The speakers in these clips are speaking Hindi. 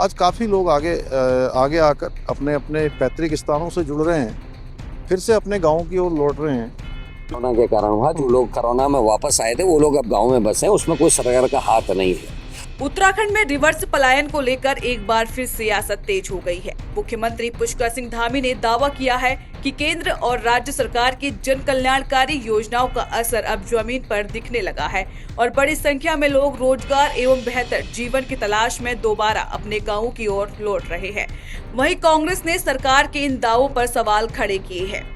आज काफ़ी लोग आगे आकर अपने अपने पैतृक स्थानों से जुड़ रहे हैं, फिर से अपने गाँव की ओर लौट रहे हैं। कोरोना के कारण हुआ। जो लोग कोरोना में वापस आए थे वो लोग अब गांव में बसे हैं, उसमें कोई सरकार का हाथ नहीं है। उत्तराखंड में रिवर्स पलायन को लेकर एक बार फिर सियासत तेज हो गई है। मुख्यमंत्री पुष्कर सिंह धामी ने दावा किया है कि केंद्र और राज्य सरकार की जन कल्याणकारी योजनाओं का असर अब जमीन पर दिखने लगा है और बड़ी संख्या में लोग रोजगार एवं बेहतर जीवन की तलाश में दोबारा अपने गाँव की ओर लौट रहे हैं। वहीं कांग्रेस ने सरकार के इन दावों पर सवाल खड़े किए हैं।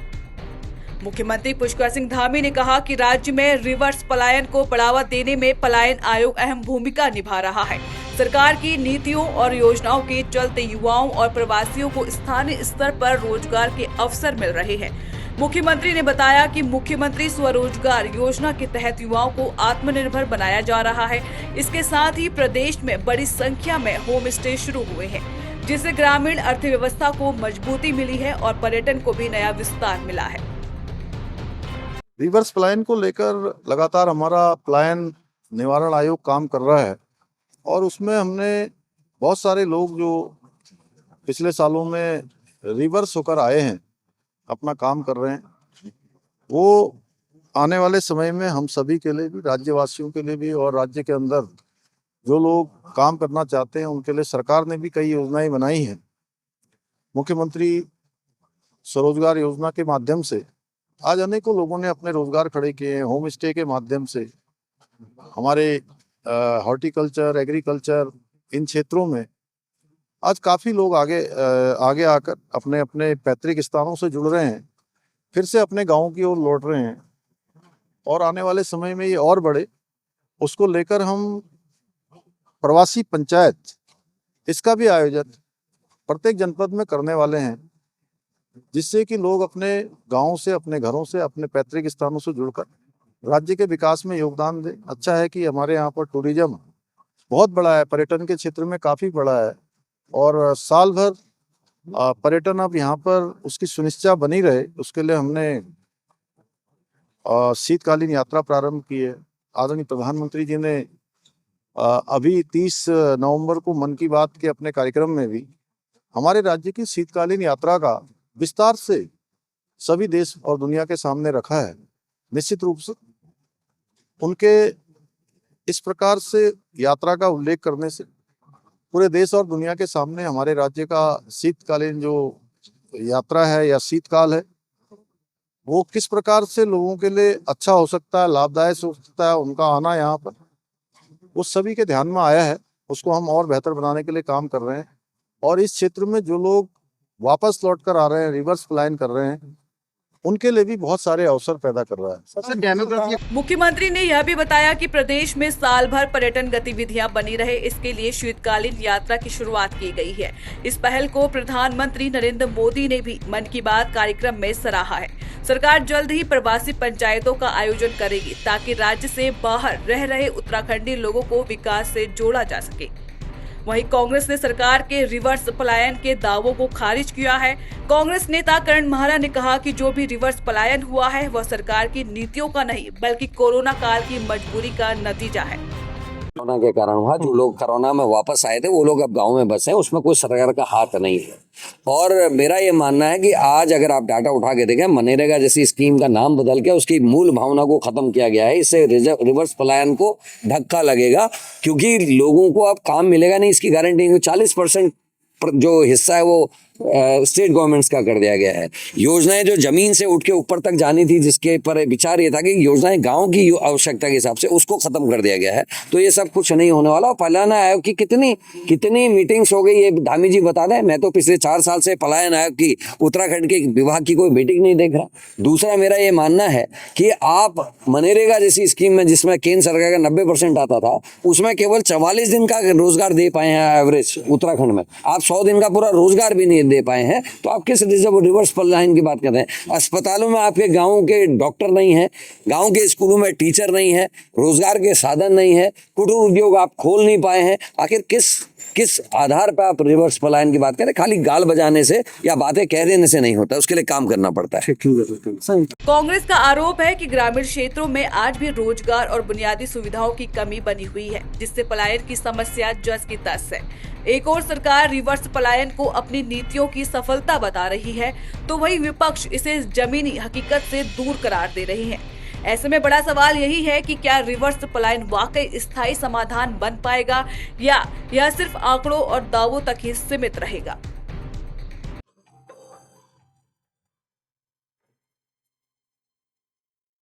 मुख्यमंत्री पुष्कर सिंह धामी ने कहा कि राज्य में रिवर्स पलायन को बढ़ावा देने में पलायन आयोग अहम भूमिका निभा रहा है। सरकार की नीतियों और योजनाओं के चलते युवाओं और प्रवासियों को स्थानीय स्तर पर रोजगार के अवसर मिल रहे हैं। मुख्यमंत्री ने बताया कि मुख्यमंत्री स्वरोजगार योजना के तहत युवाओं को आत्मनिर्भर बनाया जा रहा है। इसके साथ ही प्रदेश में बड़ी संख्या में होम स्टे शुरू हुए हैं, जिससे ग्रामीण अर्थव्यवस्था को मजबूती मिली है और पर्यटन को भी नया विस्तार मिला है। रिवर्स पलायन को लेकर लगातार हमारा पलायन निवारण आयोग काम कर रहा है और उसमें हमने बहुत सारे लोग जो पिछले सालों में रिवर्स होकर आए हैं, अपना काम कर रहे हैं, वो आने वाले समय में हम सभी के लिए भी, राज्यवासियों के लिए भी और राज्य के अंदर जो लोग काम करना चाहते हैं उनके लिए सरकार ने भी कई योजनाएं बनाई हैं। मुख्यमंत्री स्वरोजगार योजना के माध्यम से आज अनेकों लोगों ने अपने रोजगार खड़े किए हैं। होम स्टे के माध्यम से हमारे हॉर्टिकल्चर, एग्रीकल्चर, इन क्षेत्रों में आज काफ़ी लोग आगे आकर अपने अपने पैतृक स्थानों से जुड़ रहे हैं, फिर से अपने गाँव की ओर लौट रहे हैं और आने वाले समय में ये और बढ़े, उसको लेकर हम प्रवासी पंचायत, इसका भी आयोजन प्रत्येक जनपद में करने वाले हैं, जिससे कि लोग अपने गांव से, अपने घरों से, अपने पैतृक स्थानों से जुड़कर राज्य के विकास में योगदान दें। अच्छा है कि हमारे यहाँ पर टूरिज्म बहुत बड़ा है, पर्यटन के क्षेत्र में काफ़ी बड़ा है और साल भर पर्यटन अब यहाँ पर उसकी सुनिश्चित बनी रहे, उसके लिए हमने शीतकालीन यात्रा प्रारंभ की है। आदरणीय प्रधानमंत्री जी ने अभी 30 नवंबर को मन की बात के अपने कार्यक्रम में भी हमारे राज्य की शीतकालीन यात्रा का विस्तार से सभी देश और दुनिया के सामने रखा है। निश्चित रूप से उनके इस प्रकार से यात्रा का उल्लेख करने से पूरे देश और दुनिया के सामने हमारे राज्य का शीतकालीन जो यात्रा है या शीतकाल है, वो किस प्रकार से लोगों के लिए अच्छा हो सकता है, लाभदायक हो सकता है, उनका आना यहाँ पर वो सभी के ध्यान में आया है। उसको हम और बेहतर बनाने के लिए काम कर रहे हैं और इस क्षेत्र में जो लोग वापस लौट कर आ रहे हैं, रिवर्स पलायन कर रहे हैं, उनके लिए भी बहुत सारे अवसर पैदा कर रहा है। सबसे डेमोग्राफी। मुख्यमंत्री ने यह भी बताया कि प्रदेश में साल भर पर्यटन गतिविधियां बनी रहे, इसके लिए शीतकालीन यात्रा की शुरुआत की गई है। इस पहल को प्रधानमंत्री नरेंद्र मोदी ने भी मन की बात कार्यक्रम में सराहा है। सरकार जल्द ही प्रवासी पंचायतों का आयोजन करेगी ताकि राज्य से बाहर रह रहे उत्तराखंडी लोगों को विकास से जोड़ा जा सके। वहीं कांग्रेस ने सरकार के रिवर्स पलायन के दावों को खारिज किया है। कांग्रेस नेता करण महारा ने कहा कि जो भी रिवर्स पलायन हुआ है वह सरकार की नीतियों का नहीं बल्कि कोरोना काल की मजबूरी का नतीजा है। कोरोना के कारण हुआ। जो लोग कोरोना में वापस आए थे वो लोग अब गांव में बसे हैं, उसमें कोई सरकार का हाथ नहीं है। और मेरा ये मानना है कि आज अगर आप डाटा उठा के देखें, मनरेगा जैसी स्कीम का नाम बदल के उसकी मूल भावना को खत्म किया गया है। इससे रिवर्स पलायन को धक्का लगेगा, क्योंकि लोगों को अब काम मिलेगा नहीं, इसकी गारंटी नहीं। 40% जो हिस्सा है वो स्टेट गवर्नमेंट्स का कर दिया गया है। योजनाएं जो जमीन से उठ के ऊपर तक जानी थी, जिसके पर विचार ये था कि योजनाएं गांव की आवश्यकता के हिसाब से, उसको खत्म कर दिया गया है। तो ये सब कुछ नहीं होने वाला। पलायन आयोग की कितनी मीटिंग्स हो गई, ये धामी जी बता दें। मैं तो पिछले 4 साल से पलायन आयोग की, उत्तराखंड के विभाग की कोई मीटिंग नहीं देख रहा। दूसरा, मेरा ये मानना है कि आप मनरेगा जैसी स्कीम में, जिसमें केंद्र सरकार का 90% आता था, उसमें केवल 44 दिन का रोजगार दे पाए हैं एवरेज उत्तराखंड में। आप 100 दिन का पूरा रोजगार भी नहीं दे पाए हैं, तो आप किस रिवर्स पलायन की बात कर रहे हैं? अस्पतालों में आपके गांव के डॉक्टर नहीं है, गांव के स्कूलों में टीचर नहीं है, रोजगार के साधन नहीं है, कुटीर उद्योग आप खोल नहीं पाए हैं। आखिर किस किस आधार पर आप रिवर्स पलायन की बात करें? खाली गाल बजाने से या बातें कह देने से नहीं होता, उसके लिए काम करना पड़ता है। कांग्रेस का आरोप है कि ग्रामीण क्षेत्रों में आज भी रोजगार और बुनियादी सुविधाओं की कमी बनी हुई है, जिससे पलायन की समस्या जस की तस है। एक और सरकार रिवर्स पलायन को अपनी नीतियों की सफलता बता रही है, तो वहीं विपक्ष इसे जमीनी हकीकत से दूर करार दे रही है। ऐसे में बड़ा सवाल यही है कि क्या रिवर्स पलायन वाकई स्थायी समाधान बन पाएगा या यह सिर्फ आंकड़ों और दावों तक ही सीमित रहेगा।